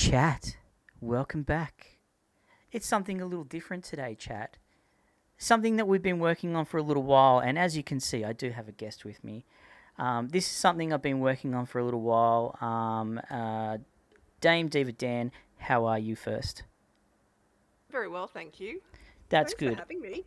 Chat, welcome back. It's something a little different today, chat. Something that we've been working on for a little while, and as you can see, I do have a guest with me. This is something I've been working on for a little while. Dame Diva Dan, how are you first? Very well, thank you. That's Thanks for good. having me.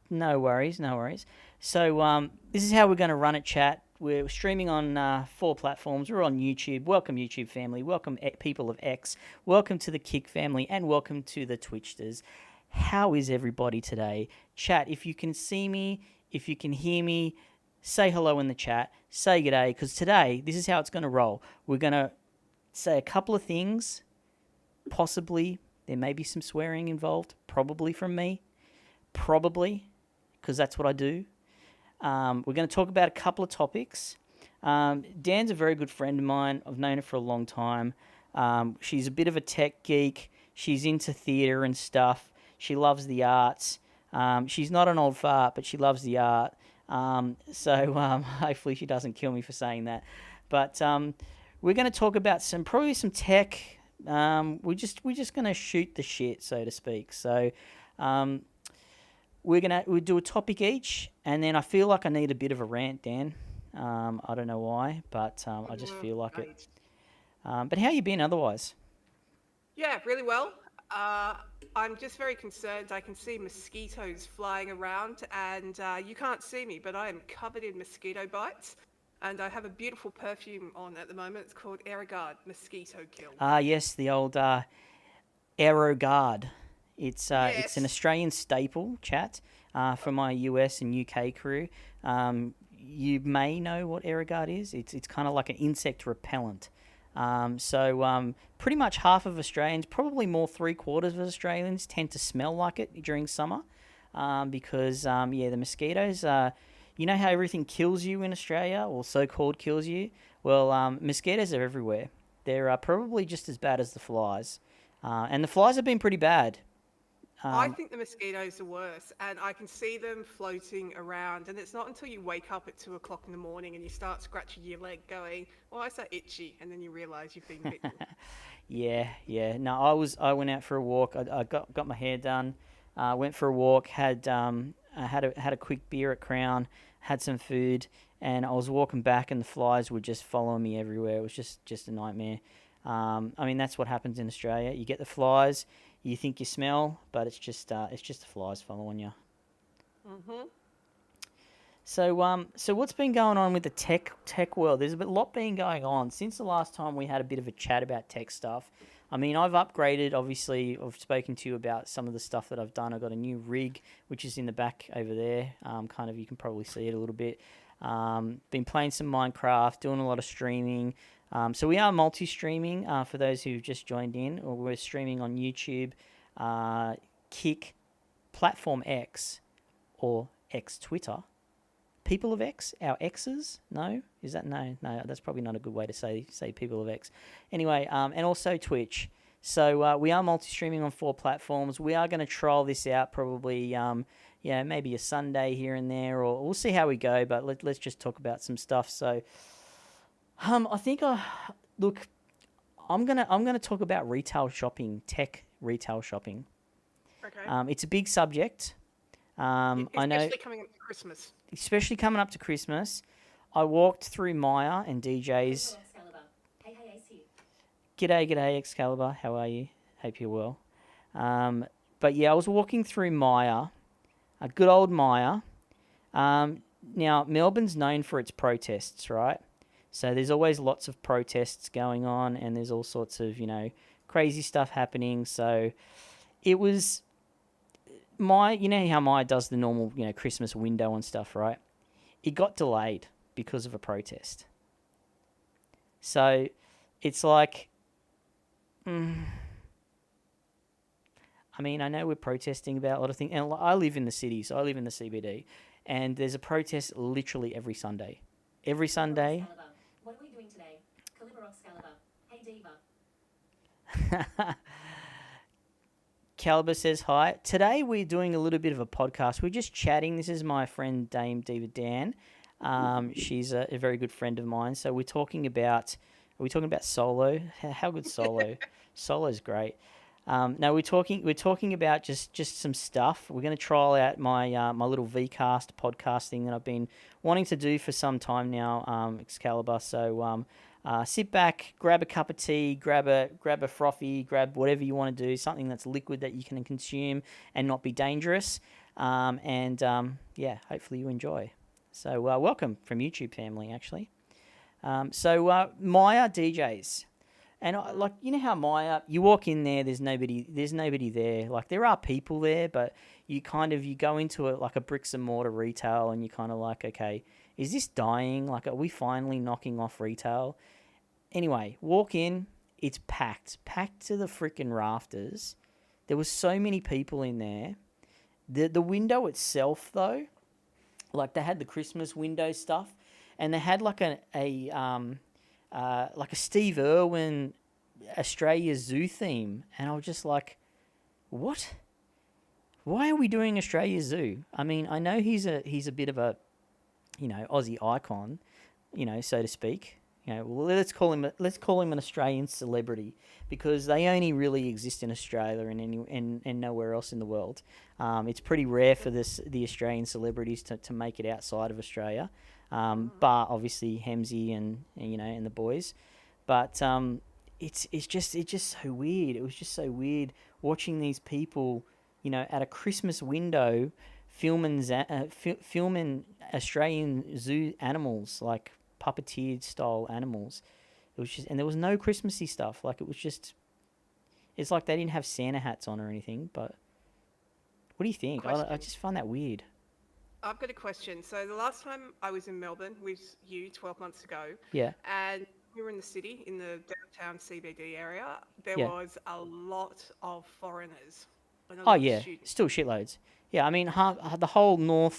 No worries, no worries. So this is how we're going to run it, chat. We're streaming on 4 platforms. We're on YouTube. Welcome, YouTube family. Welcome, people of X. Welcome to the Kick family, and welcome to the Twitchters. How is everybody today? Chat, if you can see me, if you can hear me, say hello in the chat. Say g'day, because today, this is how it's going to roll. We're going to say a couple of things. Possibly, there may be some swearing involved. Probably from me. Probably, because that's what I do. We're going to talk about a couple of topics. Dan's a very good friend of mine. I've known her for a long time. She's a bit of a tech geek. She's into theatre and stuff. She loves the arts. She's not an old fart, but she loves the art. So hopefully she doesn't kill me for saying that. But we're going to talk about probably some tech. We're just going to shoot the shit, so to speak. So we'll do a topic each, and then I feel like I need a bit of a rant, Dan. I don't know why, but I just feel like it. Right. But how you been otherwise? Yeah, really well. Uh, I'm just very concerned. I can see mosquitoes flying around, and you can't see me, but I am covered in mosquito bites. And I have a beautiful perfume on at the moment. It's called Aerogard Mosquito Kill. Yes, the old Aero Guard. It's an Yes. Australian staple, chat, for my US and UK crew. You may know what Aerogard is. It's kind of like an insect repellent. Pretty much half of Australians, probably more 3/4 of Australians, tend to smell like it during summer, because the mosquitoes. You know how everything kills you in Australia, or so-called kills you. Well, mosquitoes are everywhere. They're probably just as bad as the flies, and the flies have been pretty bad. I Um, think the mosquitoes are worse, and I can see them floating around. And it's not until you wake up at 2 o'clock in the morning and you start scratching your leg, going, "Why is that itchy?" And then you realise you've been bitten. yeah, yeah. No, I went out for a walk. I got my hair done. Went for a walk. I had a quick beer at Crown. Had some food, and I was walking back, and the flies were just following me everywhere. It was just a nightmare. I mean, that's what happens in Australia. You get the flies. You think you smell, but it's just the flies following you. Hmm. So what's been going on with the tech world? There's a lot been going on since the last time we had a bit of a chat about tech stuff. I mean, I've upgraded. Obviously, I've spoken to you about some of the stuff that I've done. I've got a new rig, which is in the back over there. Kind of, you can probably see it a little bit. Been playing some Minecraft, doing a lot of streaming. So we are multi-streaming. For those who've just joined in, or we're streaming on YouTube, uh, Kick, Platform X, or X Twitter. People of X, our X's? No, is that no? No, that's probably not a good way to say people of X. Anyway, and also Twitch. So we are multi-streaming on 4 platforms. We are going to trial this out probably, maybe a Sunday here and there, or we'll see how we go. But let's just talk about some stuff. So, I think look, I'm gonna talk about retail shopping, tech retail shopping. Okay. It's a big subject. I know, Especially coming up to Christmas. especially coming up to Christmas. I walked through Maya and DJ's. G'day, g'day, Excalibur. How are you? Hope you're well. Um, but yeah, I was walking through Maya, a good old Maya. Now, Melbourne's known for its protests, right? So there's always lots of protests going on, and there's all sorts of, crazy stuff happening. So it was you know how Maya does the normal, Christmas window and stuff, right? It got delayed because of a protest. So it's like, I mean, I know we're protesting about a lot of things, and I live in the city, so I live in the CBD, and there's a protest literally every Sunday. Every Sunday. What are we doing today? Caliber Excalibur. Hey Diva. Caliber says hi. Today we're doing a little bit of a podcast. We're just chatting. This is my friend Dame Diva Dan. She's a very good friend of mine. So we're talking about Are we talking about Solo? How good Solo? Solo's great. No, we're talking about just some stuff. We're going to trial out my little VCast podcast thing that I've been wanting to do for some time now, Excalibur. So sit back, grab a cup of tea, grab a frothy, grab whatever you want to do, something that's liquid that you can consume and not be dangerous. Yeah, hopefully you enjoy. So welcome from YouTube family, actually. Maya DJs. And like, you know how Maya, you walk in there, there's nobody there. Like, there are people there, but you go into it like a bricks and mortar retail, and you kind of like, okay, is this dying? Like, are we finally knocking off retail? Anyway, walk in, it's packed to the freaking rafters. There was so many people in there. The window itself, though, like, they had the Christmas window stuff, and they had like like a Steve Irwin Australia Zoo theme, and I was just like, what? Why are we doing Australia Zoo? I mean, I know he's a bit of a, Aussie icon, so to speak. Well, let's call him an Australian celebrity, because they only really exist in Australia and nowhere else in the world. It's pretty rare for the Australian celebrities to make it outside of Australia. Bar obviously Hemsy and the boys, but it's just so weird. It was just so weird watching these people, at a Christmas window, filming Australian zoo animals, like puppeteered style animals. It was just, and there was no Christmassy stuff. Like, it's like they didn't have Santa hats on or anything. But what do you think? I just find that weird. I've got a question. So the last time I was in Melbourne with you 12 months ago, Yeah. and we were in the city, in the downtown CBD area, there Yeah. was a lot of foreigners. And a Oh lot of yeah, students. still shitloads. Yeah, I mean, the whole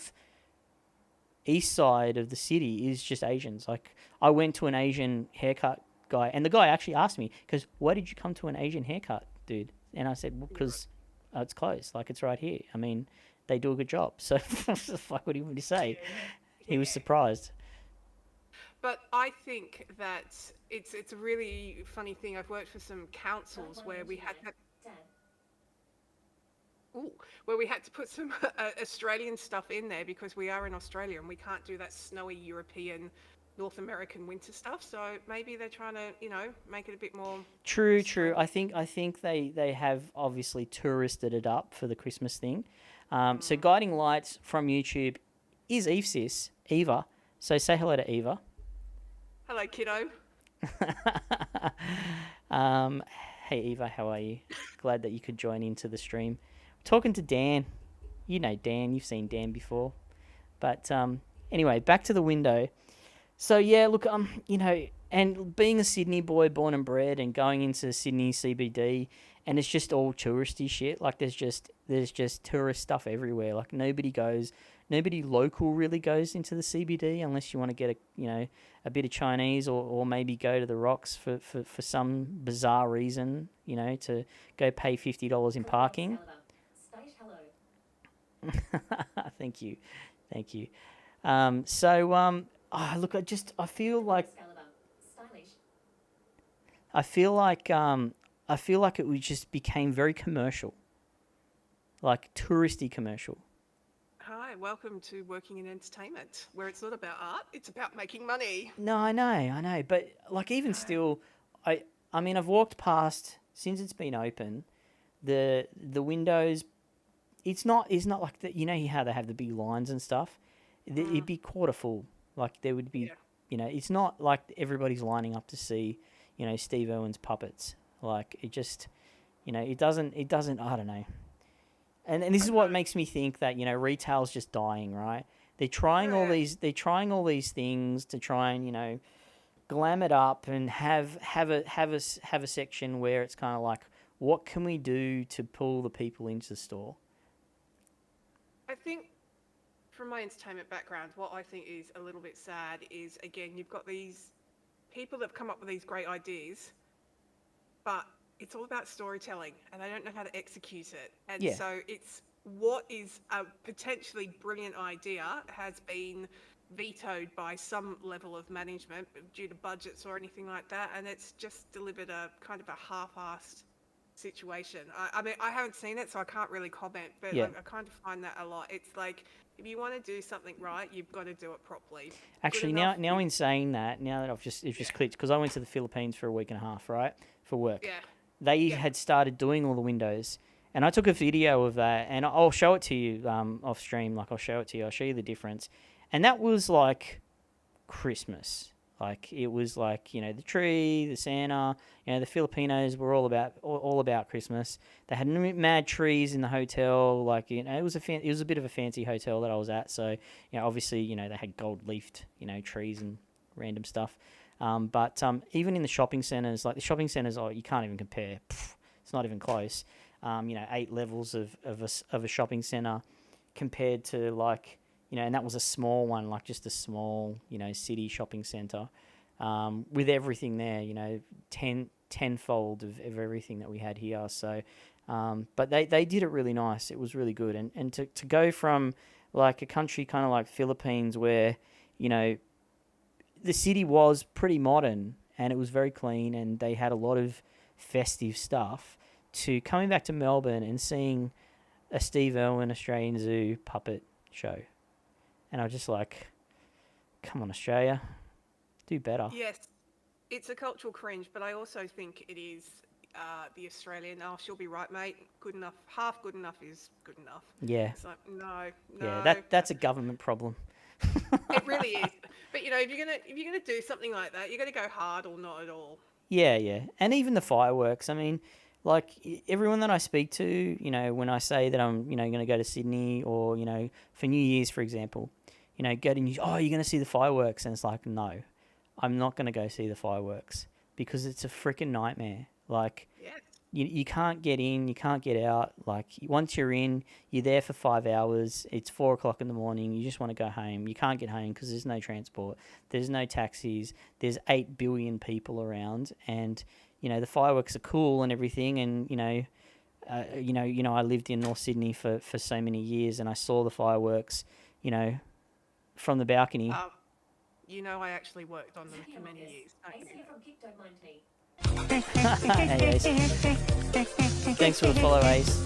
east side of the city is just Asians. Like, I went to an Asian haircut guy, and the guy actually asked me, because why did you come to an Asian haircut, dude? And I said, well, because it's close. Like, it's right here. I mean, they do a good job. So, fuck, what do you want me to say? He was surprised. But I think that it's a really funny thing. I've worked for some councils where we had that. Dan. Where we had to put some Australian stuff in there because we are in Australia and we can't do that snowy European, North American winter stuff. So maybe they're trying to, make it a bit more. True. I think they have obviously touristed it up for the Christmas thing. So Guiding Lights from YouTube is Eva. So say hello to Eva. Hello, kiddo. Hey Eva, how are you? Glad that you could join into the stream. Talking to Dan. You know Dan, you've seen Dan before. But anyway, back to the window. So yeah, look, and being a Sydney boy, born and bred, and going into Sydney CBD, and it's just all touristy shit. Like, there's just tourist stuff everywhere. Like, nobody local really goes into the CBD unless you want to get a bit of Chinese, or maybe go to the Rocks for some bizarre reason, to go pay $50 in parking. Stage hello. Thank you. Look, I feel like Excalibur. Stylish. I feel like it just became very commercial, like touristy commercial. Hi, welcome to Working in Entertainment, where it's not about art, it's about making money. No, I know, but like, even still, I mean, I've walked past since it's been open, the windows. It's not like that. How they have the big lines and stuff. It'd be quarter full. Like, there would be, it's not like everybody's lining up to see, Steve Irwin's puppets. Like, it just, it doesn't. I don't know. And this is what makes me think that retail's just dying, right? They're trying all these things to try and glam it up and have a section where it's kind of like, what can we do to pull the people into the store? I think, from my entertainment background, what I think is a little bit sad is, again, you've got these people that have come up with these great ideas, but it's all about storytelling, and they don't know how to execute it. And so it's what is a potentially brilliant idea has been vetoed by some level of management due to budgets or anything like that, and it's just delivered a kind of a half-assed situation. I mean, I haven't seen it, so I can't really comment, but Yeah. I kind of find that a lot. It's like, if you want to do something right, you've got to do it properly. Actually, enough now is- in saying that, now that it's just clicked, because I went to the Philippines for a week and a half, right, for work. Yeah, They Yeah. had started doing all the windows, and I took a video of that, and I'll show it to you off stream. Like, I'll show it to you. I'll show you the difference, and that was like Christmas. Like, it was like, you know, the tree, the Santa. You know, the Filipinos were all about Christmas. They had mad trees in the hotel. Like, you know, it was a bit of a fancy hotel that I was at. So, you know, obviously, you know, they had gold leafed, you know, trees and random stuff. But even in the shopping centers, like the shopping centers, you can't even compare. It's not even close. You know, 8 levels of a shopping center compared to, like, you know, and that was a small one, like just a small, you know, city shopping center, with everything there, you know, tenfold of everything that we had here. So, but they did it really nice. It was really good. And to go from like a country kind of like Philippines where, you know, the city was pretty modern and it was very clean and they had a lot of festive stuff, to coming back to Melbourne and seeing a Steve Irwin Australian Zoo puppet show. And I was just like, come on, Australia, do better. Yes, it's a cultural cringe, but I also think it is the Australian. Oh, she'll be right, mate. Good enough. Half good enough is good enough. Yeah, It's like, no. yeah, that's a government problem. It really is. But you know, if you're gonna do something like that, you're gonna go hard or not at all. Yeah, and even the fireworks. I mean, like everyone that I speak to, you know, when I say that I'm, you know, going to go to Sydney or, you know, for New Year's, for example, you know, you're going to see the fireworks, and it's like, no, I'm not going to go see the fireworks because it's a freaking nightmare. Like, Yeah. you can't get in, you can't get out. Like, once you're in, you're there for 5 hours. It's 4 o'clock in the morning. You just want to go home. You can't get home because there's no transport. There's no taxis. There's 8 billion people around, and you know the fireworks are cool and everything. And you know, I lived in North Sydney for so many years, and I saw the fireworks, you know, from the balcony. You know, I actually worked on them for many years. Ace here from Kick, don't mind me. Hey, Ace. Thanks for the follow, Ace.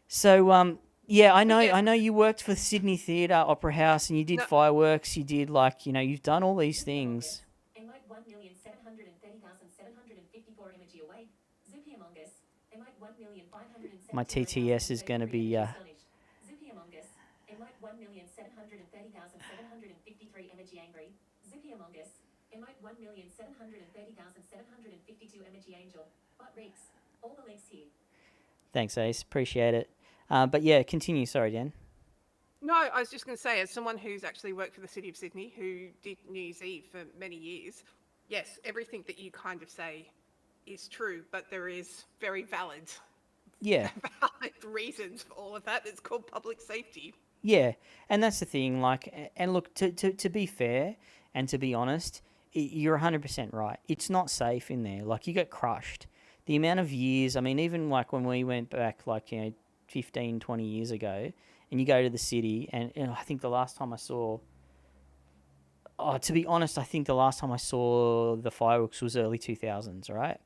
So, yeah, I know you worked for Sydney Theatre Opera House, and you did fireworks. You did, like, you know, you've done all these things. Emote 1,730,754 emoji away. Zupi Among Us. Emote 1,570,753 My TTS is going to be Zupi Among Us. Emote 1,730,753 emoji angry. Zupi Among Us. Emote 1,730,752 emoji angel. Bot Reeks. All the links here. Thanks, Ace. Appreciate it. But yeah, continue. Sorry, Jen. No, I was just going to say, as someone who's actually worked for the City of Sydney, who did New Year's Eve for many years, yes, everything that you kind of say is true, but there is very valid reasons for all of that. It's called public safety. Yeah, and that's the thing. Like, and look, to be fair and to be honest, you're 100% right. It's not safe in there. Like, you get crushed. The amount of years, I mean, even like when we went back, like, you know, 15, 20 years ago, and you go to the city, and I think the last time I saw, to be honest, I think the last time I saw the fireworks was early 2000s, right?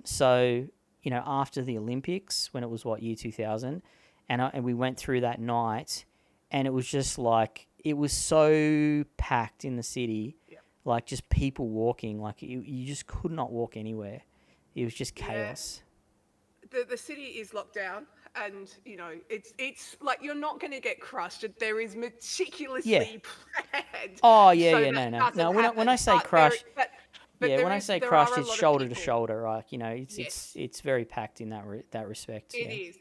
So, you know, after the Olympics, when it was, year 2000, and we went through that night, and it was just like, it was so packed in the city, like just people walking, like you just could not walk anywhere. It was just chaos. The city is locked down, and you know it's like you're not going to get crushed. There is meticulously planned. Oh yeah, so yeah, that no. doesn't When I happen. say But crushed, but yeah, there when I is- say there crushed, are a it's lot of shoulder to people. shoulder, like, you know, Yes. it's very packed in that respect. It is,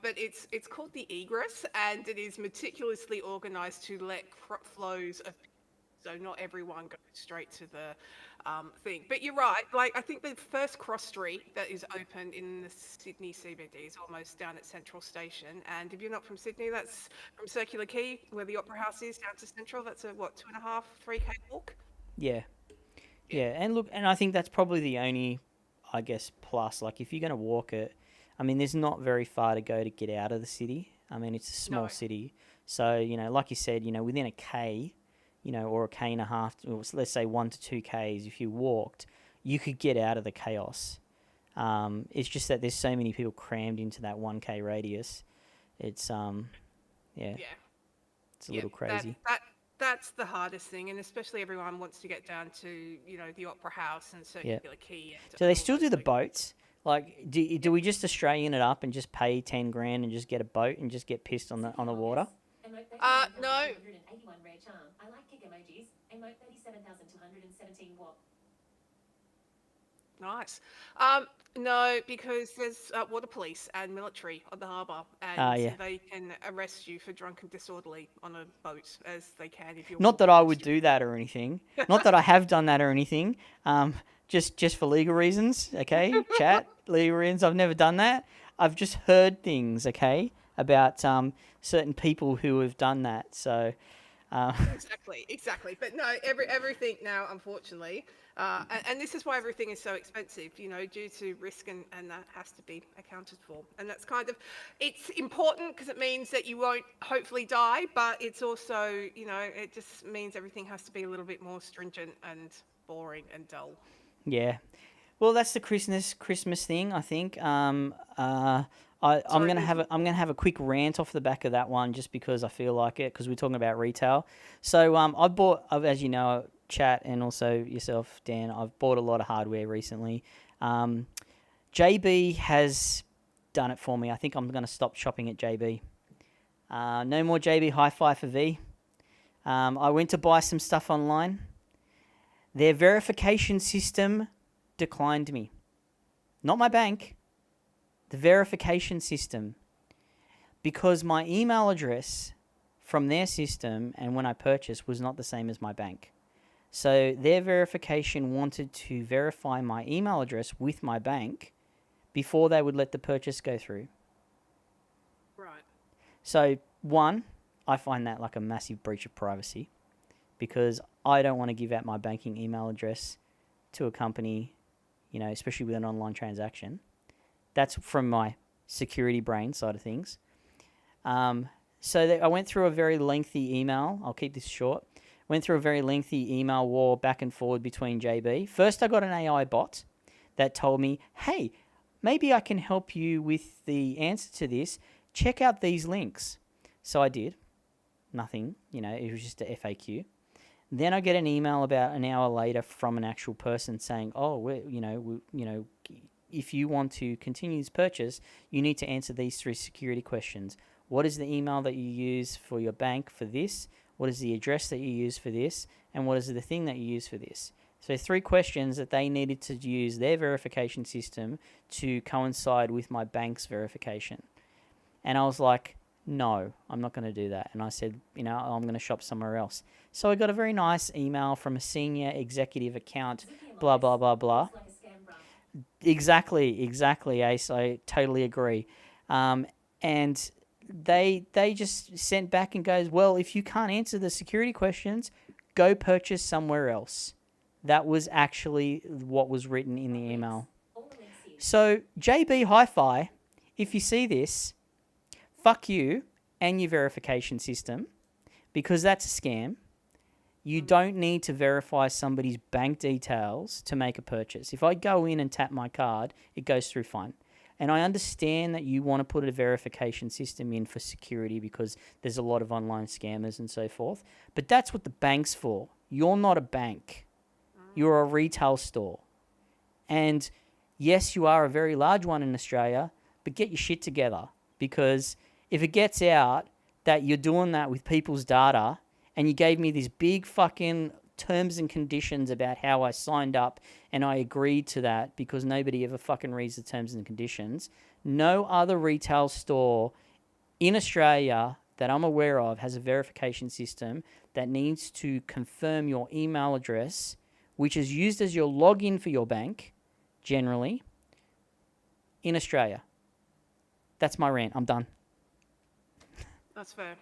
but it's called the egress, and it is meticulously organised to let flows of, so not everyone goes straight to the thing. But you're right. Like, I think the first cross street that is open in the Sydney CBD is almost down at Central Station. And if you're not from Sydney, that's from Circular Quay, where the Opera House is, down to Central. That's a 2.5, 3K walk. Yeah, and look, and I think that's probably the only, I guess, plus. Like, if you're going to walk it, I mean, there's not very far to go to get out of the city. I mean, it's a small No. city. So, like you said, within a K, or a K and a half, or let's say 1 to 2 Ks, if you walked, you could get out of the chaos. It's just that there's so many people crammed into that 1K radius. It's, yeah, Yeah. it's a little crazy. That's the hardest thing, and especially everyone wants to get down to the Opera House and Circular Quay. Do they still do the boats? Like, do we just Australian it up and just pay 10 grand and just get a boat and just get pissed on the water? No. I like kick emojis. Emote 37,217 watt. Nice. No, because there's water police and military on the harbour, and Yeah. they can arrest you for drunk and disorderly on a boat, as they can if you're. Not that I would do that or anything. Not that I have done that or anything. Just for legal reasons, okay? Chat, legal reasons. I've never done that. I've just heard things, okay, about certain people who have done that. So. Exactly. But no, everything now, unfortunately, and this is why everything is so expensive, due to risk, and that has to be accounted for. And that's it's important because it means that you won't hopefully die, but it's also, it just means everything has to be a little bit more stringent and boring and dull. Yeah. Well, that's the Christmas thing, I think. I'm gonna have a quick rant off the back of that one, just because I feel like it, because we're talking about retail. So I've, as you know, chat, and also yourself, Dan, I've bought a lot of hardware recently. JB has done it for me. I think I'm gonna stop shopping at JB. No more JB Hi-Fi for V. I went to buy some stuff online. Their verification system declined me. Not my bank. The verification system. Because my email address from their system and when I purchased was not the same as my bank. So their verification wanted to verify my email address with my bank before they would let the purchase go through. Right. So, one, I find that like a massive breach of privacy, because I don't want to give out my banking email address to a company, especially with an online transaction. That's from my security brain side of things. I went through a very lengthy email. I'll keep this short. Went through a very lengthy email war back and forward between JB. First, I got an AI bot that told me, hey, maybe I can help you with the answer to this. Check out these links. So I did. Nothing, it was just a FAQ. Then I get an email about an hour later from an actual person saying, if you want to continue this purchase, you need to answer these 3 security questions. What is the email that you use for your bank for this? What is the address that you use for this? And what is the thing that you use for this? So 3 questions that they needed to use their verification system to coincide with my bank's verification. And I was like, no, I'm not going to do that. And I said, I'm going to shop somewhere else. So I got a very nice email from a senior executive account, blah, blah, blah, blah. Exactly, Ace. I totally agree. And they just sent back and goes, well, if you can't answer the security questions, go purchase somewhere else. That was actually what was written in the email. So JB Hi-Fi, if you see this, fuck you and your verification system, because that's a scam. You don't need to verify somebody's bank details to make a purchase. If I go in and tap my card, it goes through fine. And I understand that you want to put a verification system in for security because there's a lot of online scammers and so forth. But that's what the bank's for. You're not a bank. You're a retail store. And yes, you are a very large one in Australia, but get your shit together, because if it gets out that you're doing that with people's data, and you gave me these big fucking terms and conditions about how I signed up and I agreed to that, because nobody ever fucking reads the terms and conditions. No other retail store in Australia that I'm aware of has a verification system that needs to confirm your email address, which is used as your login for your bank, generally, in Australia. That's my rant. I'm done. That's fair.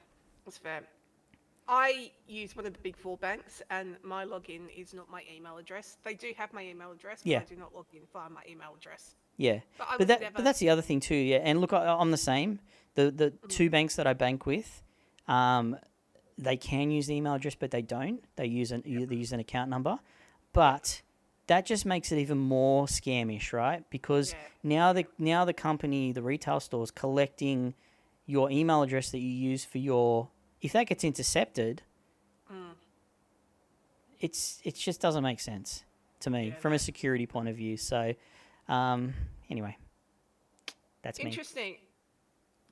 I use one of the big 4 banks, and my login is not my email address. They do have my email address, but I do not log in via my email address. Yeah, But I but would never. but that's the other thing too. Yeah, and look, I'm the same. The two banks that I bank with, they can use the email address, but they don't. They use an account number, but that just makes it even more scamish, right? Because Yeah. now the company, the retail store is collecting your email address that you use for your. If that gets intercepted, it just doesn't make sense to me Yeah, from a no. security point of view. So, anyway, that's me. Interesting.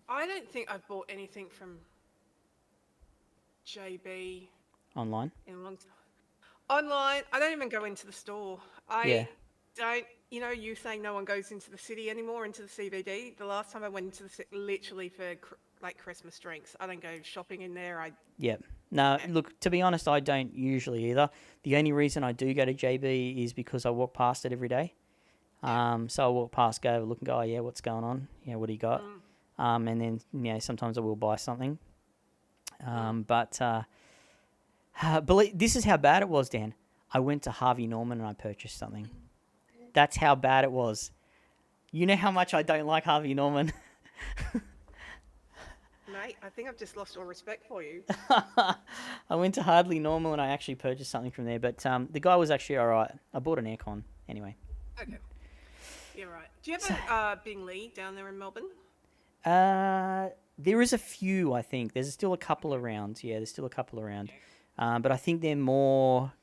I don't think I've bought anything from JB Online. in a long time. Online, I don't even go into the store. Yeah. I don't, you saying no one goes into the city anymore, into the CBD. The last time I went into the city, literally for like Christmas drinks. I don't go shopping in there. Yep. No, look, to be honest, I don't usually either. The only reason I do go to JB is because I walk past it every day. So I walk past, go have a look and go, oh, yeah, what's going on? Yeah, what do you got? And then, sometimes I will buy something. But this is how bad it was, Dan. I went to Harvey Norman and I purchased something. That's how bad it was. You know how much I don't like Harvey Norman. Mate, I think I've just lost all respect for you. I went to Hardly Normal and I actually purchased something from there, but the guy was actually all right. I bought an aircon anyway. Okay. Yeah, right. Do you have a Bing Lee down there in Melbourne? There is a few, I think. There's still a couple around. Yeah, there's still a couple around. But I think they're more...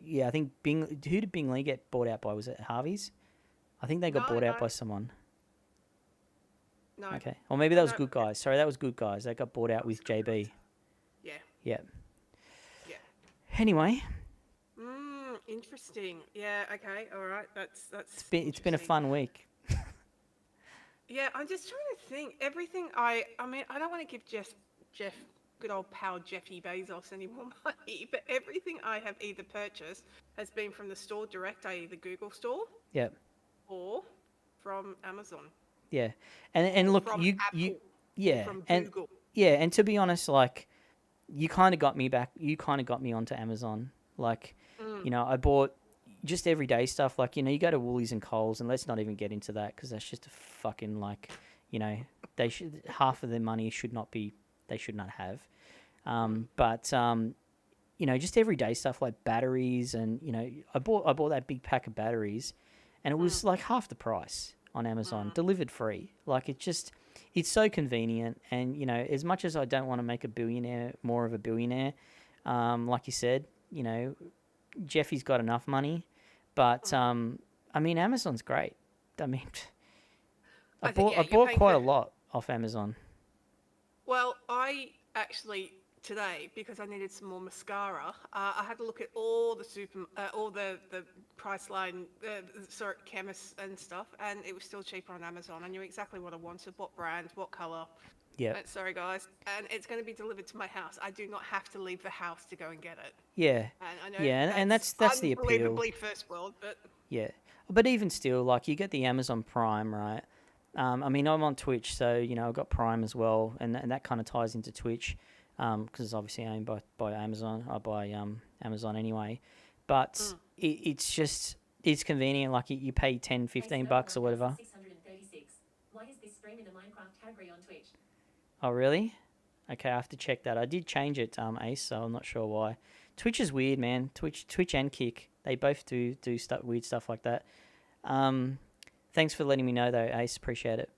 Yeah, I think Who did Bing Lee get bought out by? Was it Harvey's? I think they got bought out by someone. No. Okay. Or maybe that was Good Guys. Sorry, that was Good Guys. They got bought out with JB. Yeah. Yeah. Yeah. Anyway. Interesting. Yeah. Okay. All right. That's. It's been a fun week. Yeah, I'm just trying to think. Everything I mean, I don't want to give Jeff, good old pal Jeffy Bezos any more money, but everything I have either purchased has been from the store direct, i.e. the Google store. Yep. Or from Amazon. Yeah, and look, from you yeah, from and Google. yeah, and to be honest, like you kind of got me back. You kind of got me onto Amazon. Like, I bought just everyday stuff. Like, you go to Woolies and Coles, and let's not even get into that because that's just a fucking they should half of their money they should not have. But just everyday stuff like batteries and I bought that big pack of batteries, and it was like half the price on Amazon, delivered free. Like it's so convenient. And, as much as I don't want to make more of a billionaire, like you said, Jeffy's got enough money, but, I mean, Amazon's great. I mean, I bought quite a lot off Amazon. Well, I actually today, because I needed some more mascara, I had to look at all the Priceline, chemists and stuff, and it was still cheaper on Amazon. I knew exactly what I wanted, what brand, what color. Yeah. Sorry, guys. And it's going to be delivered to my house. I do not have to leave the house to go and get it. Yeah. And I know and that's the appeal. Unbelievably first world, but... Yeah. But even still, like, you get the Amazon Prime, right? I mean, I'm on Twitch, so, I've got Prime as well, and that kind of ties into Twitch, because it's obviously owned by Amazon, by Amazon anyway. But it's convenient. Like, you pay $10, $15 or whatever. 636. Why is this stream in a Minecraft category on Twitch? Oh, really? Okay, I have to check that. I did change it, Ace, so I'm not sure why. Twitch is weird, man. Twitch and Kick, they both do weird stuff like that. Thanks for letting me know, though, Ace. Appreciate it.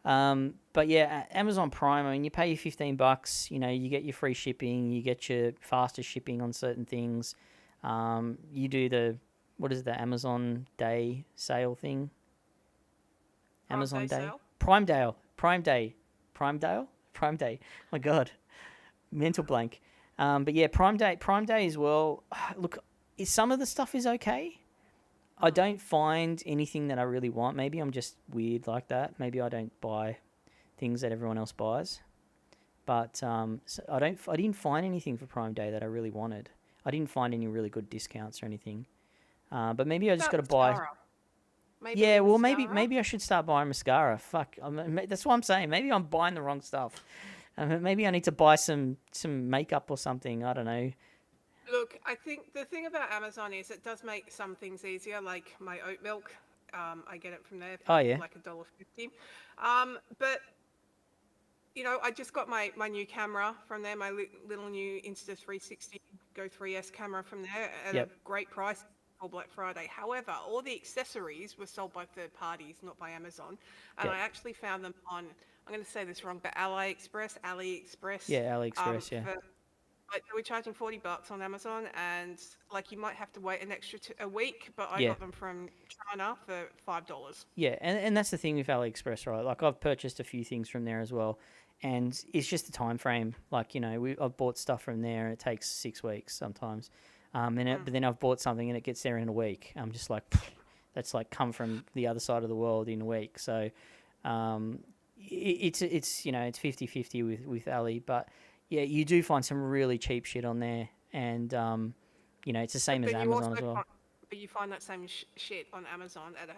But yeah, Amazon Prime, I mean, you pay your $15, you get your free shipping, you get your faster shipping on certain things. You do the Amazon Day sale thing? Amazon Day? Sale? Prime Day. My God. Mental blank. But yeah, Prime Day as well. Look, some of the stuff is okay. I don't find anything that I really want. Maybe I'm just weird like that. Maybe I don't buy things that everyone else buys. But so I didn't find anything for Prime Day that I really wanted. I didn't find any really good discounts or anything. But maybe I just got to buy. Maybe I should start buying mascara. Fuck, that's what I'm saying. Maybe I'm buying the wrong stuff. Maybe I need to buy some makeup or something. I don't know. Look, I think the thing about Amazon is it does make some things easier, like my oat milk. I get it from there Oh, for yeah. like $1.50. But I just got my new camera from there, my little new Insta360 Go 3S camera from there at a Yep. great price for Black Friday. However, all the accessories were sold by third parties, not by Amazon. And Yep. I actually found them on, I'm going to say this wrong, but AliExpress. Yeah, AliExpress, yeah. For like they were charging $40 on Amazon, and like you might have to wait an extra a week, but I Yeah. got them from China for $5. Yeah, and that's the thing with AliExpress, right? Like I've purchased a few things from there as well, and it's just the time frame. Like I've bought stuff from there, and it takes 6 weeks sometimes. But then I've bought something and it gets there in a week. I'm just like, that's like come from the other side of the world in a week. So, it's 50-50 with Ali, but yeah, you do find some really cheap shit on there, and it's the same as But you Amazon also as well. but you find that same shit on Amazon at a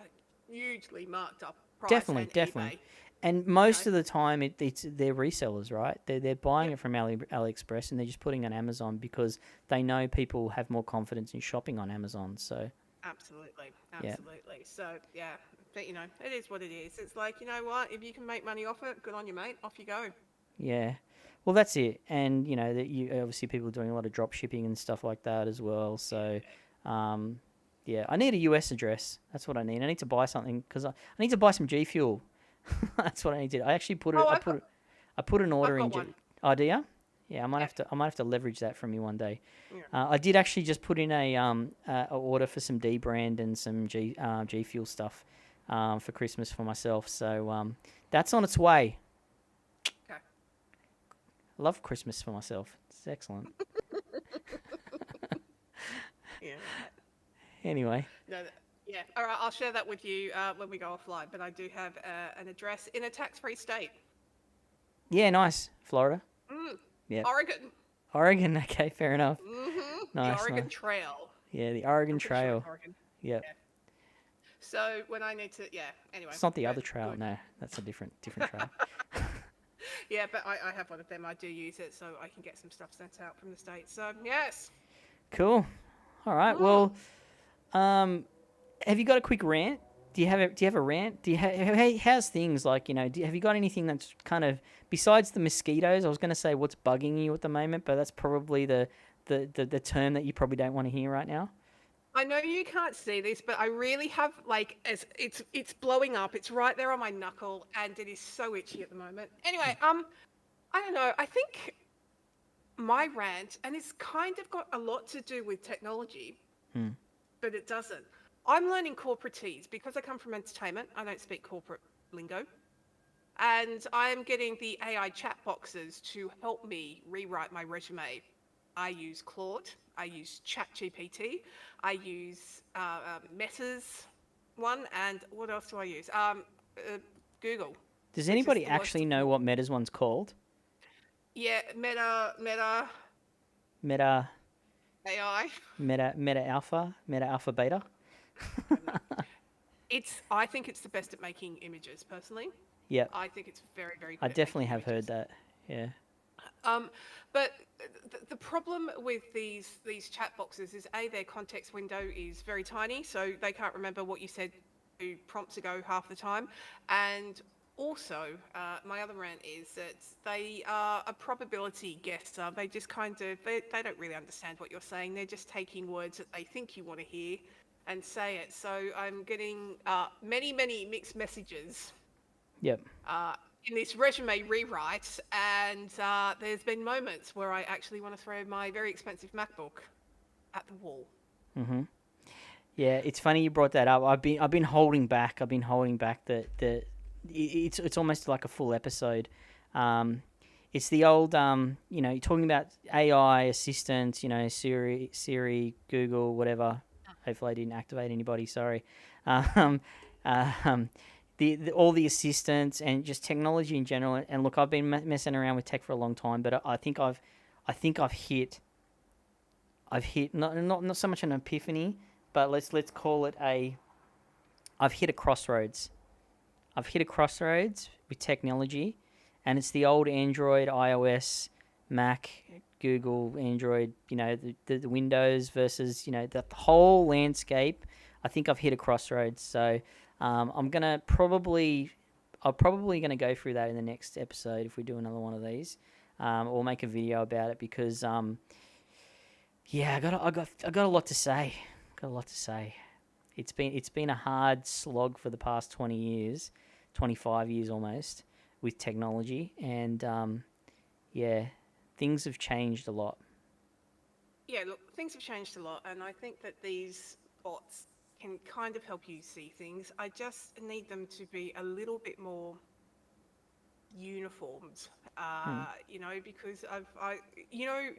hugely marked up price, Definitely, and definitely. eBay. And most of the time, it's they're resellers, right? They're buying it from AliExpress and they're just putting it on Amazon because they know people have more confidence in shopping on Amazon. So Absolutely, yeah, absolutely. So yeah, but it is what it is. It's like, you know what? If you can make money off it, good on you, mate. Off you go. yeah. Well, that's it. And that you obviously people are doing a lot of drop shipping and stuff like that as well. So, yeah, I need a US address. That's what I need. I need to buy something because I need to buy some G Fuel. That's what I need to do. I actually put it. Oh, I put an order got in. one. Oh, do you? Yeah, I might Yeah. have to leverage that from you one day. Yeah. I did actually just put in a order for some D brand and some G Fuel stuff for Christmas for myself. So that's on its way. Okay. I love Christmas for myself. It's excellent. Yeah. Anyway, No, yeah. All right, I'll share that with you when we go offline. But I do have an address in a tax-free state. yeah, nice. Florida. Yeah. Oregon. Oregon. Okay, fair enough. The Oregon Trail. Yeah, the Oregon I'm pretty sure Trail. it's Oregon. Yep. Yeah. So when I need to, anyway. It's not the but other trail. good. No, that's a different trail. Yeah, but I have one of them. I do use it, so I can get some stuff sent out from the States. So yes. Cool. All right. Well, have you got a quick rant? Do you have a rant? How's things like? Have you got anything that's kind of besides the mosquitoes? I was going to say what's bugging you at the moment, but that's probably the term that you probably don't want to hear right now. I know you can't see this, but I really have it's blowing up. It's right there on my knuckle, and it is so itchy at the moment. Anyway, I don't know. I think my rant, and it's kind of got a lot to do with technology, but it doesn't. I'm learning corporatese because I come from entertainment. I don't speak corporate lingo. And I'm getting the AI chat boxes to help me rewrite my resume. I use Claude. I use ChatGPT. I use Meta's one. And what else do I use? Google. Does anybody actually know what Meta's one's called? Yeah, Meta AI. Meta Alpha Beta. I think it's the best at making images, personally. Yeah. I think it's very, very good. I at definitely making have heard images. that. Yeah. But the problem with these chat boxes is their context window is very tiny, so they can't remember what you said 2 prompts ago half the time. And also, my other rant is that they are a probability guesser. They just they don't really understand what you're saying. They're just taking words that they think you want to hear and say it. So I'm getting many, many mixed messages. Yep. In this resume rewrite, and there's been moments where I actually want to throw my very expensive MacBook at the wall. Yeah, it's funny you brought that up. I've been holding back. That it's almost like a full episode. It's the old you're talking about AI assistants, Siri, Google, whatever. Hopefully I didn't activate anybody. Sorry. All the assistants and just technology in general. And look, I've been messing around with tech for a long time, but I think I've hit not so much an epiphany, but let's call it I've hit a crossroads. I've hit a crossroads with technology, and it's the old Android, iOS, Mac, Google, Android, the Windows versus, the whole landscape. I think I've hit a crossroads. So I'm gonna gonna go through that in the next episode if we do another one of these, or make a video about it because yeah, I got a lot to say. Got a lot to say. It's been a hard slog for the past 20 years, 25 years almost, with technology, and yeah, things have changed a lot. Yeah, look, things have changed a lot, and I think that these bots can kind of help you see things. I just need them to be a little bit more uniformed, because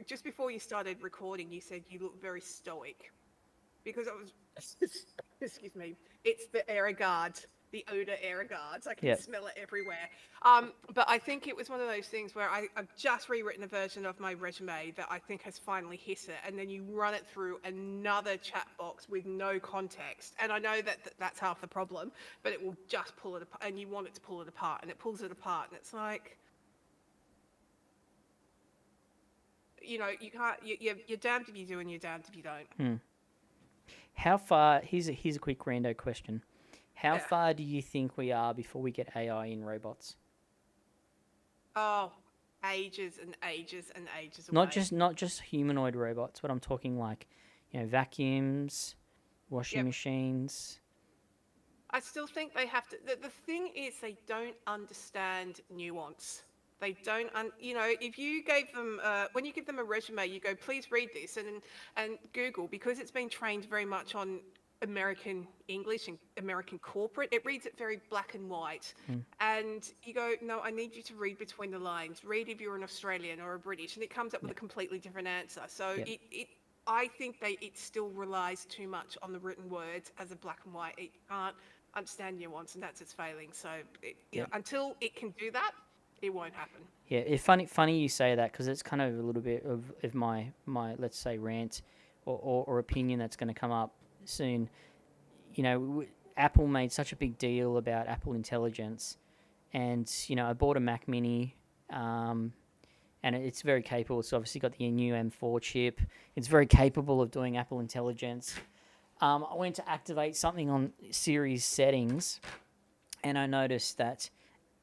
just before you started recording, you said you look very stoic because I was, excuse me, it's the air guard, the odor air guards. I can Yep. smell it everywhere. But I think it was one of those things where I've just rewritten a version of my resume that I think has finally hit it, and then you run it through another chat box with no context. And I know that that's half the problem, but it will just pull it apart, and you want it to pull it apart, and it pulls it apart, and it's like, you can't. You're damned if you do, and you're damned if you don't. How far? Here's a quick rando question. How Yeah. far do you think we are before we get AI in robots? Oh, ages and ages and ages away. Not just humanoid robots, but I'm talking like, vacuums, washing Yep. machines. I still think they have to. The thing is, they don't understand nuance. They don't, if you gave them, when you give them a resume, you go, please read this, and Google, because it's been trained very much on American English and American corporate, it reads it very black and white. And you go, no, I need you to read between the lines. Read if you're an Australian or a British, and it comes up with a completely different answer. So Yep. I think it still relies too much on the written words as a black and white. It can't understand nuance, and that's its failing. So Yep. until it can do that, it won't happen. Yeah, it's funny you say that because it's kind of a little bit of my let's say rant or opinion that's going to come up soon. Apple made such a big deal about Apple Intelligence, and I bought a Mac Mini, and it's very capable. It's obviously got the new M4 chip. It's very capable of doing Apple Intelligence. I went to activate something on Siri's settings, and I noticed that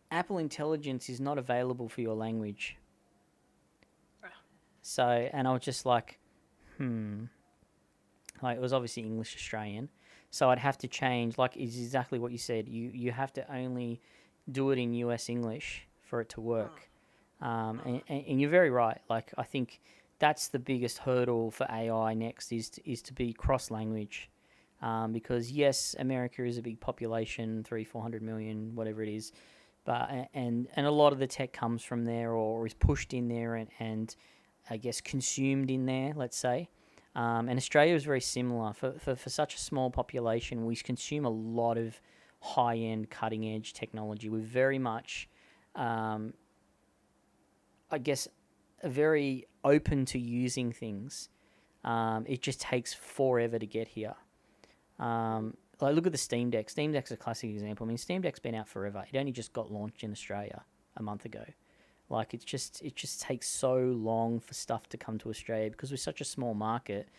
Apple Intelligence is not available for your language. So, and I was just like, Like, it was obviously English Australian. So I'd have to change, like, it's exactly what you said. You have to only do it in US English for it to work. And you're very right. Like, I think that's the biggest hurdle for AI next is to be cross-language. Because, yes, America is a big population, 400 million, whatever it is. But and a lot of the tech comes from there or is pushed in there and I guess consumed in there, let's say. And Australia is very similar. For such a small population, we consume a lot of high-end, cutting-edge technology. We're very much, I guess, very open to using things. It just takes forever to get here. Like, look at the Steam Deck. Steam Deck's a classic example. I mean, Steam Deck's been out forever. It only just got launched in Australia a month ago. Like, it just takes so long for stuff to come to Australia because we're such a small market.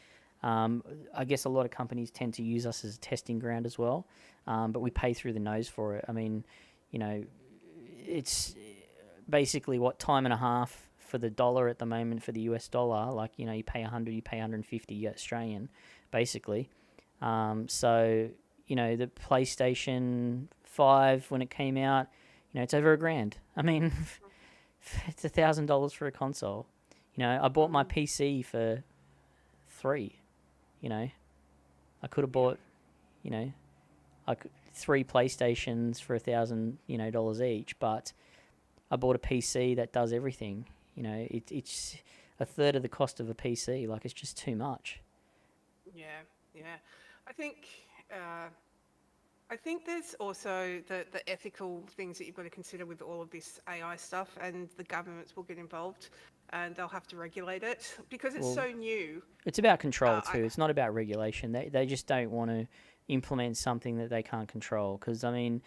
I guess a lot of companies tend to use us as a testing ground as well, but we pay through the nose for it. I mean, it's basically what, time and a half for the dollar at the moment for the US dollar. Like, you pay 100, you pay 150 Australian, basically. So, the PlayStation 5, when it came out, it's over $1,000. I mean, it's $1,000 for a console. I bought my PC for $3. I could have bought, 3 PlayStations for $1,000, dollars each, but I bought a PC that does everything. It's a third of the cost of a PC. Like, it's just too much. Yeah. I think there's also the ethical things that you've got to consider with all of this AI stuff, and the governments will get involved and they'll have to regulate it because it's so new. It's about control too. It's not about regulation. They just don't want to implement something that they can't control. Because, I mean,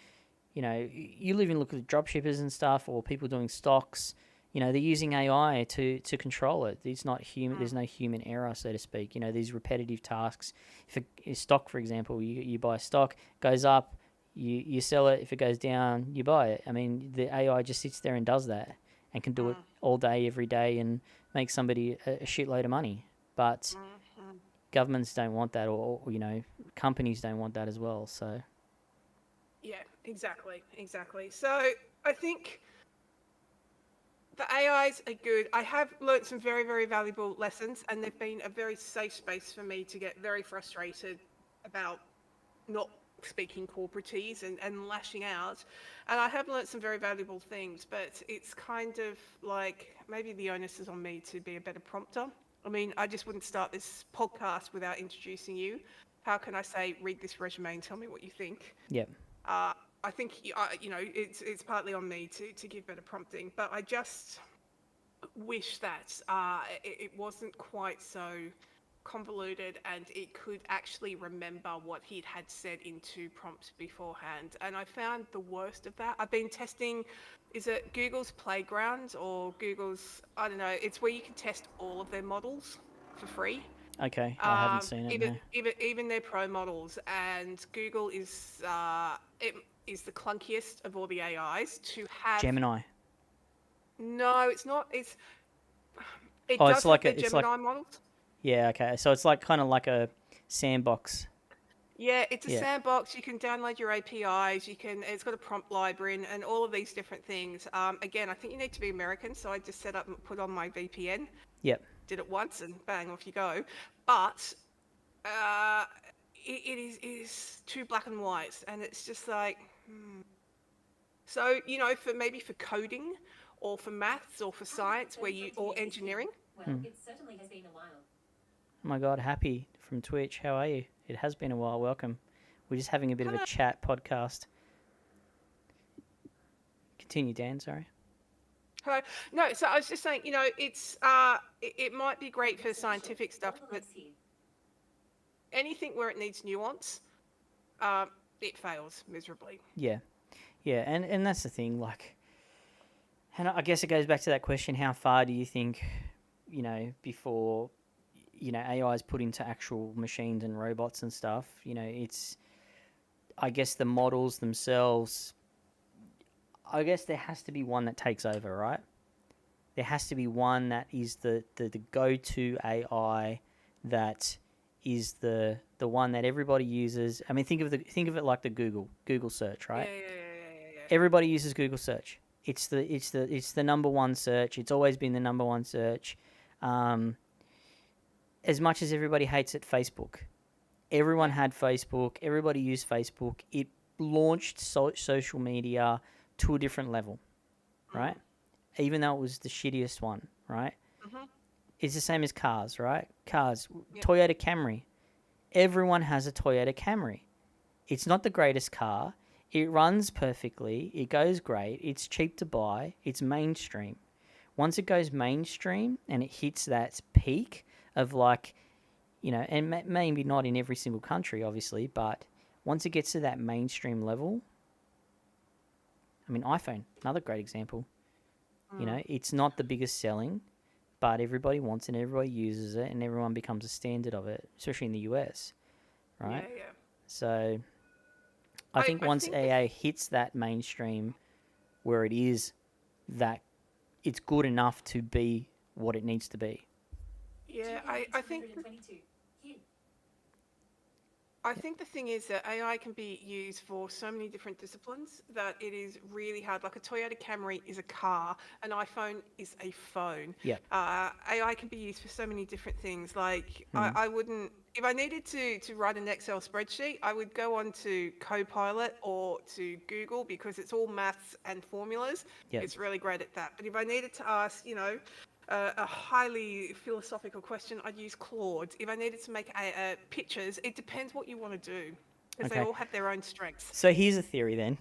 you look at dropshippers and stuff or people doing stocks. They're using AI to control it. It's not human. There's no human error, so to speak. These repetitive tasks. If a stock, for example, you buy a stock, goes up, You sell it. If it goes down, you buy it. I mean, the AI just sits there and does that and can do it all day, every day, and make somebody a shitload of money. But governments don't want that, or companies don't want that as well. So Yeah, exactly. So I think the AIs are good. I have learnt some very, very valuable lessons, and they've been a very safe space for me to get very frustrated about not speaking corporatese and lashing out. And I have learnt some very valuable things, but it's kind of like maybe the onus is on me to be a better prompter. I mean, I just wouldn't start this podcast without introducing you. How can I say, read this resume and tell me what you think? yeah, I think it's partly on me to give better prompting, but I just wish that it wasn't quite so convoluted and it could actually remember what he'd had said into prompts beforehand. And I found the worst of that. I've been testing, is it Google's Playground or Google's, I don't know, it's where you can test all of their models for free. okay. I haven't seen it. Even, No. even their pro models, and Google is it is the clunkiest of all the AIs to have. Gemini. No, it's not. It Oh, does it's like have a, the it's like Gemini models. yeah. Okay, so it's like kind of like a sandbox. Yeah, it's a Yeah. sandbox. You can download your APIs. It's got a prompt library and all of these different things. Again, I think you need to be American, so I just set up and put on my VPN. Yep. Did it once and bang, off you go. But it is too black and white, and it's just like. So for coding, or for maths, or for science, or engineering. Well, it certainly has been a while. Oh my God, Happy from Twitch. How are you? It has been a while. Welcome. We're just having a bit of a chat podcast. Continue, Dan. Sorry. Hello. No, so I was just saying, it might be great for scientific stuff, but anything where it needs nuance, it fails miserably. Yeah. Yeah, and that's the thing, like, and I guess it goes back to that question, how far do you think, before, AI is put into actual machines and robots and stuff, it's, I guess the models themselves, I guess there has to be one that takes over, right? There has to be one that is the go-to AI that is the one that everybody uses. I mean, think of it like the Google search, right? Yeah. Everybody uses Google search. It's the number one search. It's always been the number one search. As much as everybody hates it, Facebook. Everyone had Facebook. Everybody used Facebook. It launched social media to a different level, right? Even though it was the shittiest one, right? It's the same as cars, right? Cars. Yep. Toyota Camry. Everyone has a Toyota Camry. It's not the greatest car. It runs perfectly. It goes great. It's cheap to buy. It's mainstream. Once it goes mainstream and it hits that peak of and maybe not in every single country, obviously, but once it gets to that mainstream level, I mean, iPhone, another great example. It's not the biggest selling, but everybody wants it, everybody uses it, and everyone becomes a standard of it, especially in the US, right? Yeah. So I think once AI hits that mainstream where it is that it's good enough to be what it needs to be. Yeah, I think the thing is that AI can be used for so many different disciplines that it is really hard. Like a Toyota Camry is a car, an iPhone is a phone. Yeah. AI can be used for so many different things. Like I wouldn't, if I needed to write an Excel spreadsheet, I would go on to Copilot or to Google because it's all maths and formulas. Yep. It's really great at that. But if I needed to ask, a highly philosophical question, I'd use Claude. If I needed to make pictures, it depends what you want to do because they all have their own strengths. So here's a theory then.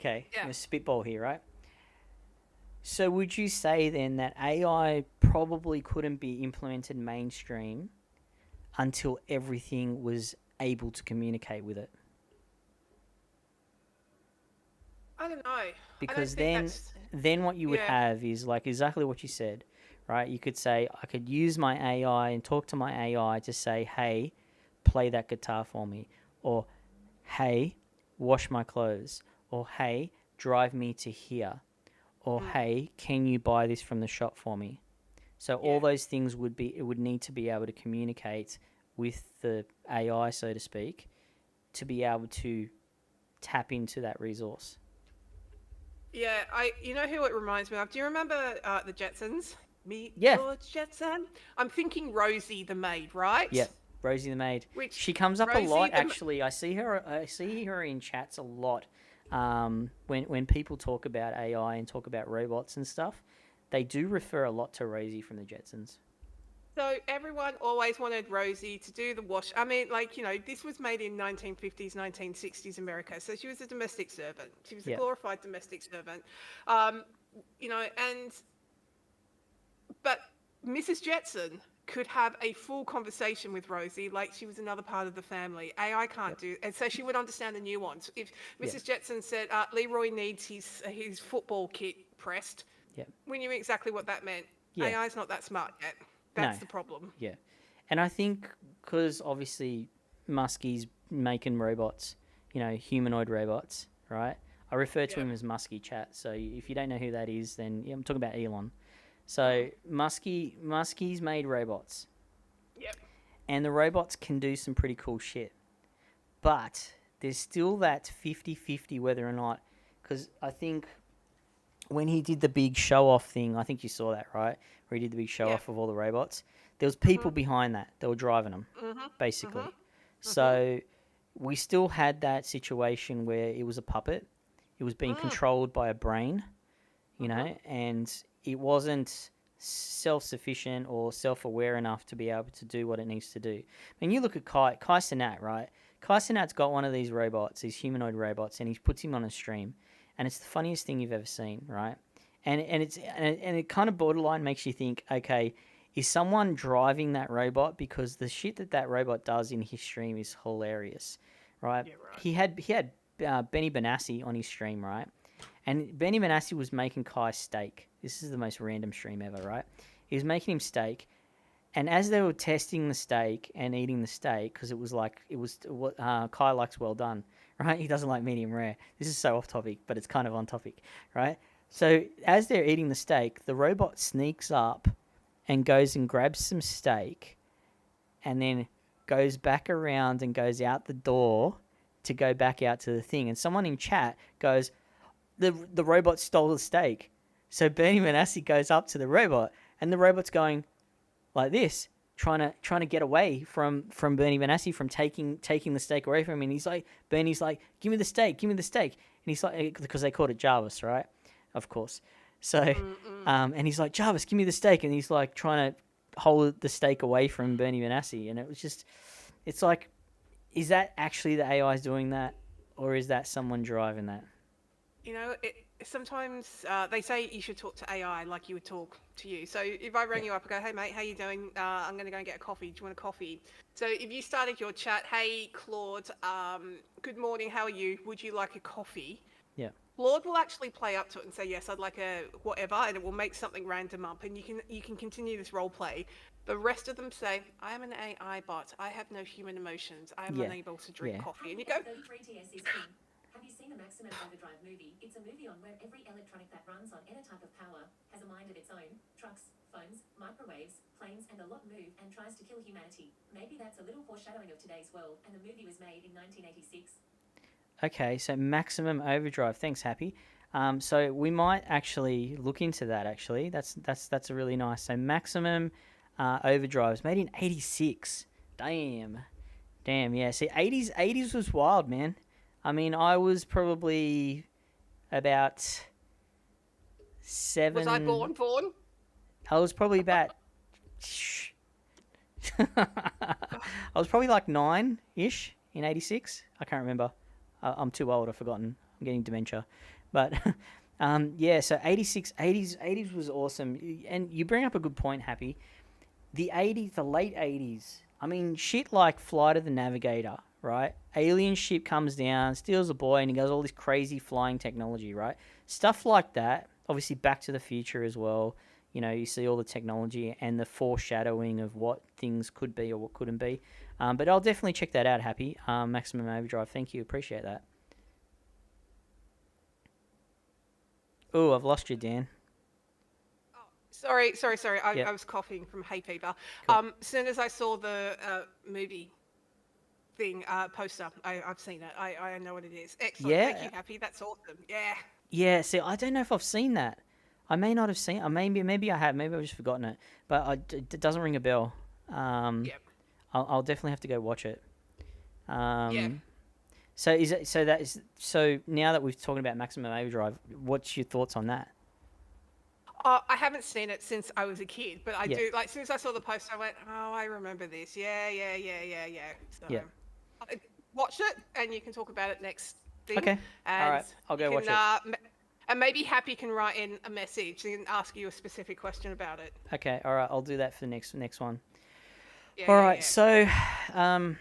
Okay, Yeah. I'm going to spitball here, right? So would you say then that AI probably couldn't be implemented mainstream until everything was able to communicate with it? I don't know. Because then what you would have is like exactly what you said, right? You could say, I could use my AI and talk to my AI to say, hey, play that guitar for me. Or, hey, wash my clothes, or hey, drive me to here, or hey, can you buy this from the shop for me? So all those things would need to be able to communicate with the AI, so to speak, to be able to tap into that resource. Yeah, you know who it reminds me of? Do you remember the Jetsons? Meet Yeah. George Jetson. I'm thinking Rosie the maid, right? Yep. Rosie the maid. Which She comes up a Rosie lot, the actually. I see her in chats a lot. When people talk about AI and talk about robots and stuff, they do refer a lot to Rosie from the Jetsons. So everyone always wanted Rosie to do the wash. I mean, like, this was made in 1950s, 1960s America. So she was a domestic servant. She was a Yep. glorified domestic servant. Um, but Mrs. Jetson could have a full conversation with Rosie like she was another part of the family. AI can't Yep. do, and so she would understand the nuance. If Yep. Mrs. Jetson said, Leroy needs his football kit pressed, Yep. we knew exactly what that meant. Yeah. AI's not that smart yet. No. That's the problem. Yeah. And I think because obviously Muskie's making robots, humanoid robots, right? I refer to him as Muskie Chat. So if you don't know who that is, then I'm talking about Elon. So Muskie's made robots. Yep. And the robots can do some pretty cool shit. But there's still that 50-50 whether or not, because I think when he did the big show-off thing, I think you saw that, right? Where he did the big show-off of all the robots. There was people behind that. They were driving them, basically. So we still had that situation where it was a puppet. It was being controlled by a brain, and it wasn't self-sufficient or self-aware enough to be able to do what it needs to do. I mean, you look at Kai Cenat, right? Kai Cenat's got one of these robots, these humanoid robots, and he puts him on a stream, and it's the funniest thing you've ever seen, right? And it kind of borderline makes you think, okay, is someone driving that robot? Because the shit that robot does in his stream is hilarious, right? Yeah, right. He had Benny Benassi on his stream, right? And Benny Benassi was making Kai steak. This is the most random stream ever, right? He was making him steak, and as they were testing the steak and eating the steak, because what Kai likes well done, right? He doesn't like medium rare. This is so off topic, but it's kind of on topic, right? So as they're eating the steak, the robot sneaks up and goes and grabs some steak, and then goes back around and goes out the door to go back out to the thing. And someone in chat goes, the robot stole the steak. So Bernie Manassi goes up to the robot, and the robot's going like this, trying to get away from Bernie Manassi from taking the steak away from him. And Bernie's like, give me the steak. And he's like, because they called it Jarvis, right? Of course. So, and he's like, Jarvis, give me the steak. And he's like trying to hold the steak away from Bernie Manassi. And it was just, it's like, is that actually the AI's doing that? Or is that someone driving that? Sometimes they say you should talk to AI like you would talk to you. So if I rang you up and go, hey mate, how you doing? I'm going to go and get a coffee. Do you want a coffee? So if you started your chat, hey Claude, good morning, how are you? Would you like a coffee? Yeah. Claude will actually play up to it and say, yes, I'd like a whatever, and it will make something random up, and you can continue this role play. The rest of them say, I am an AI bot. I have no human emotions. I am unable to drink coffee. And you go, 3TS is king. Have you seen the Maximum Overdrive movie? It's a movie on where every electronic that runs on any type of power has a mind of its own. Trucks, phones, microwaves, planes, and a lot move and tries to kill humanity. Maybe that's a little foreshadowing of today's world, and the movie was made in 1986. Okay, so Maximum Overdrive. Thanks, Happy. So we might actually look into that. Actually, that's a really nice. So Maximum Overdrive was made in '86. Damn. Yeah. See, '80s was wild, man. I mean, I was probably about 7. was I born? I was probably about. I was probably like 9-ish in '86. I can't remember. I'm too old. I've forgotten. I'm getting dementia. But yeah, so '80s was awesome. And you bring up a good point, Happy. The '80s, the late '80s. I mean, shit like Flight of the Navigator, right? Alien ship comes down, steals a boy, and he goes all this crazy flying technology, right? Stuff like that. Obviously, Back to the Future as well. You see all the technology and the foreshadowing of what things could be or what couldn't be. But I'll definitely check that out, Happy. Maximum Overdrive. Thank you. Appreciate that. Oh, I've lost you, Dan. Sorry. Yep. I was coughing from hay fever. Cool. As soon as I saw the movie thing poster, I've seen it. I know what it is. Excellent. Thank Yeah. you, Happy. That's awesome. Yeah. Yeah. See, I don't know if I've seen that. I may not have seen. Maybe I have. Maybe I've just forgotten it. But it doesn't ring a bell. Um, Yep. I'll definitely have to go watch it. Yeah. So is it so that is so now that we've talking about Maximum Overdrive, what's your thoughts on that? I haven't seen it since I was a kid, but I Yeah. do. Like, as soon as I saw the poster, I went, "Oh, I remember this. Yeah." So, Yeah. watch it, and you can talk about it next thing. Okay. All And right. I'll you go watch can, it. and maybe Happy can write in a message and ask you a specific question about it. Okay. All right. I'll do that for the next one. Yeah, All yeah, right. yeah. So,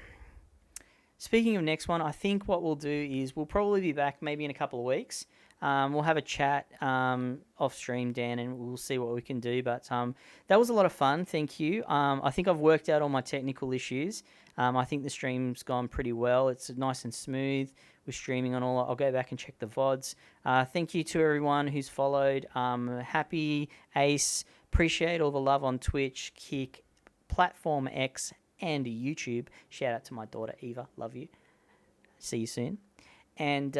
speaking of next one, I think what we'll do is we'll probably be back maybe in a couple of weeks. We'll have a chat off stream, Dan, and we'll see what we can do. But that was a lot of fun. Thank you. I think I've worked out all my technical issues. I think the stream's gone pretty well. It's nice and smooth. We're streaming on all. I'll go back and check the VODs. Thank you to everyone who's followed. Happy, Ace. Appreciate all the love on Twitch, Kick, Platform X, and YouTube. Shout out to my daughter Eva. Love you. See you soon. And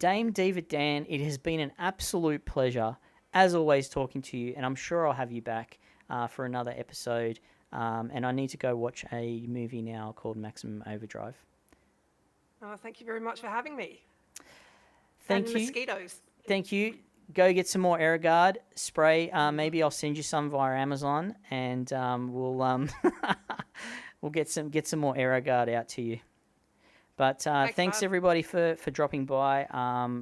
Dame Diva Dan, it has been an absolute pleasure, as always, talking to you. And I'm sure I'll have you back for another episode. And I need to go watch a movie now called Maximum Overdrive. Thank you very much for having me. Thank and you. Mosquitoes. Thank you. Go get some more AeroGuard spray. Maybe I'll send you some via Amazon, and we'll get some more AeroGuard out to you. But thanks bud. everybody for dropping by.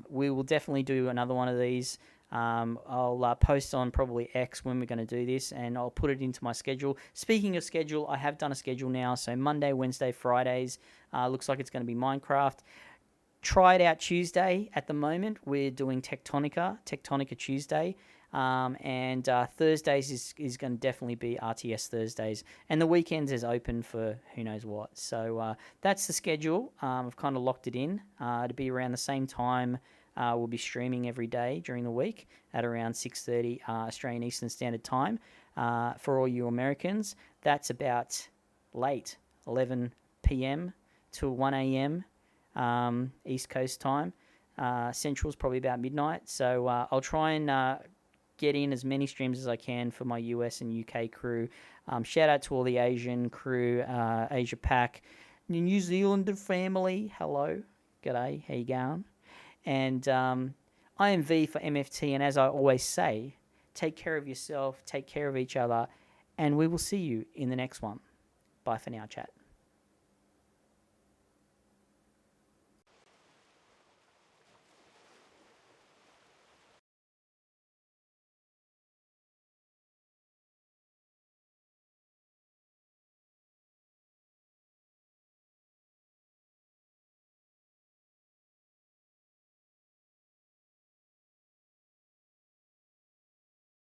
We will definitely do another one of these. I'll post on probably X when we're going to do this, and I'll put it into my schedule. Speaking of schedule, I have done a schedule now. So Monday, Wednesday, Fridays. Looks like it's going to be Minecraft. Try it out Tuesday at the moment. We're doing Tectonica Tuesday. And Thursdays is going to definitely be RTS Thursdays. And the weekends is open for who knows what. So that's the schedule. I've kind of locked it in to be around the same time. We'll be streaming every day during the week at around 6:30 Australian Eastern Standard Time. For all you Americans, that's about late, 11 p.m. to 1 a.m. East Coast time. Central's probably about midnight. So I'll try and get in as many streams as I can for my US and UK crew. Shout out to all the Asian crew, Asia Pac, New Zealander family. Hello, g'day, how you going? And I am V for MFT, and as I always say, take care of yourself, take care of each other, and we will see you in the next one. Bye for now, chat.